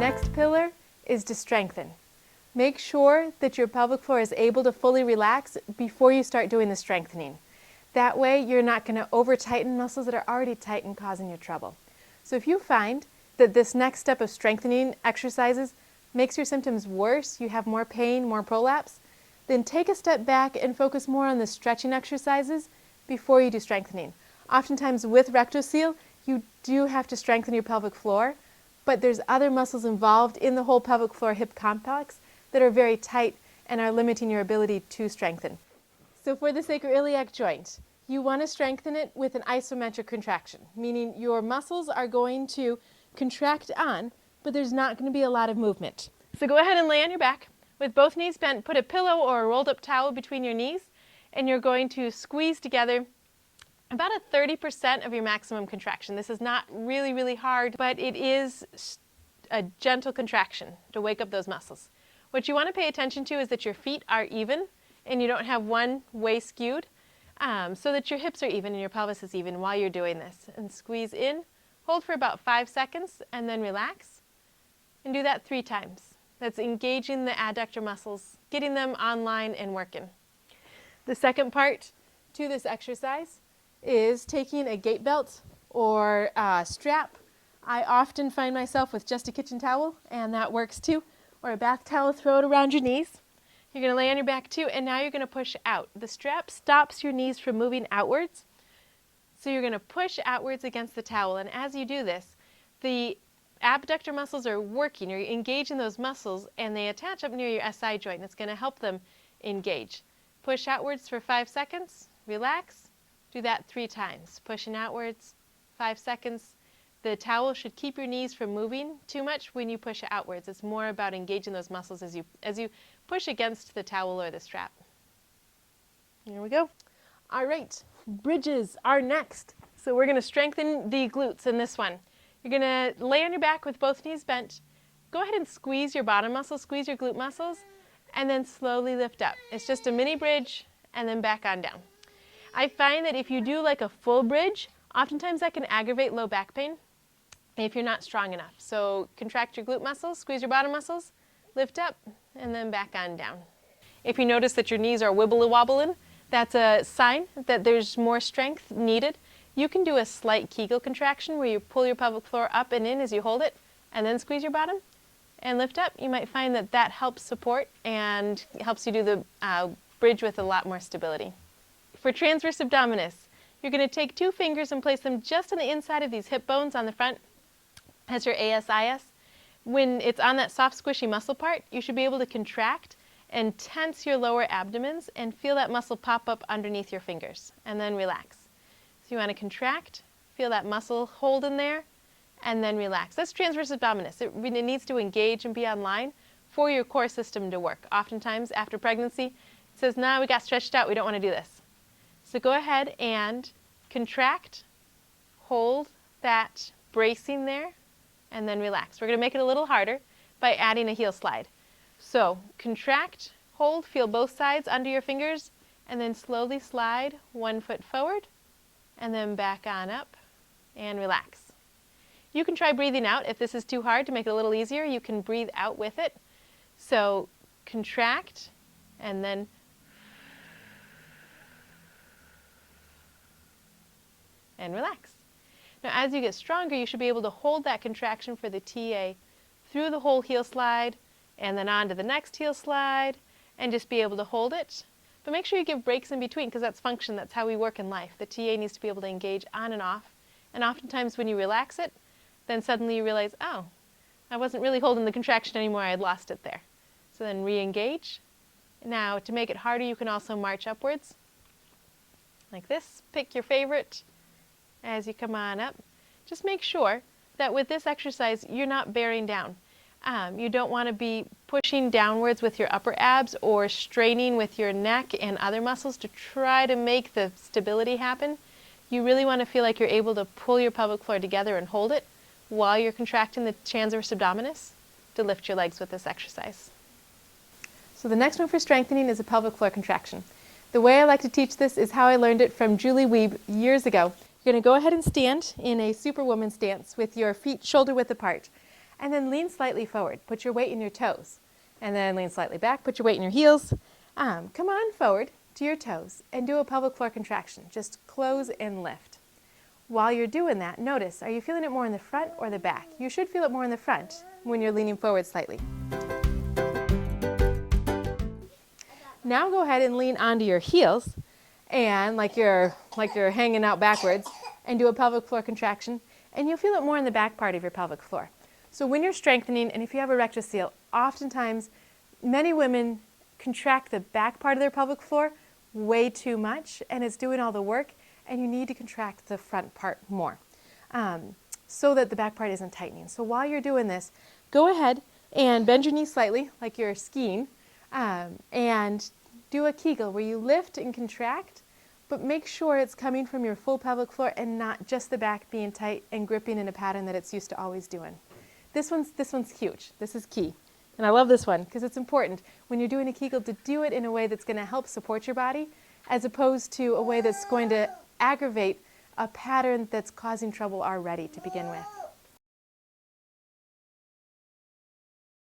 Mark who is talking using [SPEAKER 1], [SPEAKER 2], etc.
[SPEAKER 1] next pillar is to strengthen. Make sure that your pelvic floor is able to fully relax before you start doing the strengthening. That way you're not going to over-tighten muscles that are already tight and causing you trouble. So if you find that this next step of strengthening exercises makes your symptoms worse, you have more pain, more prolapse, then take a step back and focus more on the stretching exercises before you do strengthening. Oftentimes with rectocele, you do have to strengthen your pelvic floor, but there's other muscles involved in the whole pelvic floor hip complex that are very tight and are limiting your ability to strengthen. So for the sacroiliac joint, you want to strengthen it with an isometric contraction, meaning your muscles are going to contract on, but there's not going to be a lot of movement. So go ahead and lay on your back with both knees bent. Put a pillow or a rolled up towel between your knees, and you're going to squeeze together about a 30% of your maximum contraction. This is not really hard, but it is a gentle contraction to wake up those muscles. What you want to pay attention to is that your feet are even and you don't have one way skewed, so that your hips are even and your pelvis is even while you're doing this. And squeeze in, hold for about 5 seconds, and then relax. And do that 3 times. That's engaging the adductor muscles, getting them online and working. The second part to this exercise is taking a gait belt or a strap. I often find myself with just a kitchen towel, and that works too, or a bath towel, throw it around your knees. You're going to lay on your back too, and now you're going to push out. The strap stops your knees from moving outwards, so you're going to push outwards against the towel, and as you do this, the abductor muscles are working. You're engaging those muscles, and they attach up near your SI joint, and it's going to help them engage. Push outwards for 5 seconds, relax, do that 3 times. Pushing outwards, 5 seconds. The towel should keep your knees from moving too much when you push outwards. It's more about engaging those muscles as you push against the towel or the strap. Here we go. All right, bridges are next. So we're going to strengthen the glutes in this one. You're going to lay on your back with both knees bent. Go ahead and squeeze your bottom muscles, squeeze your glute muscles, and then slowly lift up. It's just a mini bridge and then back on down. I find that if you do like a full bridge, oftentimes that can aggravate low back pain if you're not strong enough. So contract your glute muscles, squeeze your bottom muscles, lift up, and then back on down. If you notice that your knees are wibbly-wobbling, that's a sign that there's more strength needed. You can do a slight Kegel contraction where you pull your pelvic floor up and in as you hold it, and then squeeze your bottom and lift up. You might find that that helps support and helps you do the bridge with a lot more stability. For transverse abdominis, you're going to take 2 fingers and place them just on the inside of these hip bones on the front. That's your ASIS. When it's on that soft, squishy muscle part, you should be able to contract and tense your lower abdomens and feel that muscle pop up underneath your fingers, and then relax. So you want to contract, feel that muscle hold in there, and then relax. That's transverse abdominis. It needs to engage and be online for your core system to work. Oftentimes after pregnancy, it says, nah, we got stretched out, we don't want to do this. So go ahead and contract, hold that bracing there, and then relax. We're going to make it a little harder by adding a heel slide. So contract, hold, feel both sides under your fingers, and then slowly slide 1 foot forward, and then back on up, and relax. You can try breathing out. If this is too hard, to make it a little easier, you can breathe out with it. So contract, and then and relax. Now as you get stronger, you should be able to hold that contraction for the TA through the whole heel slide, and then on to the next heel slide, and just be able to hold it. But make sure you give breaks in between, because that's function, that's how we work in life. The TA needs to be able to engage on and off, and oftentimes when you relax it, then suddenly you realize, oh, I wasn't really holding the contraction anymore, I had lost it there. So then re-engage. Now to make it harder, you can also march upwards, like this. Pick your favorite as you come on up. Just make sure that with this exercise, you're not bearing down. You don't want to be pushing downwards with your upper abs or straining with your neck and other muscles to try to make the stability happen. You really want to feel like you're able to pull your pelvic floor together and hold it while you're contracting the transverse abdominis to lift your legs with this exercise. So the next one for strengthening is a pelvic floor contraction. The way I like to teach this is how I learned it from Julie Wiebe years ago. You're going to go ahead and stand in a superwoman stance with your feet shoulder width apart. And then lean slightly forward. Put your weight in your toes. And then lean slightly back. Put your weight in your heels. Come on forward to your toes and do a pelvic floor contraction. Just close and lift. While you're doing that, notice, are you feeling it more in the front or the back? You should feel it more in the front when you're leaning forward slightly. Now go ahead and lean onto your heels and like you're hanging out backwards and do a pelvic floor contraction, and you'll feel it more in the back part of your pelvic floor. So when you're strengthening, and if you have a rectocele, oftentimes many women contract the back part of their pelvic floor way too much, and it's doing all the work, and you need to contract the front part more so that the back part isn't tightening. So while you're doing this, go ahead and bend your knees slightly like you're skiing, and do a Kegel where you lift and contract, but make sure it's coming from your full pelvic floor and not just the back being tight and gripping in a pattern that it's used to always doing. This one's huge. This is key. And I love this one because it's important when you're doing a Kegel to do it in a way that's going to help support your body as opposed to a way that's going to aggravate a pattern that's causing trouble already to begin with.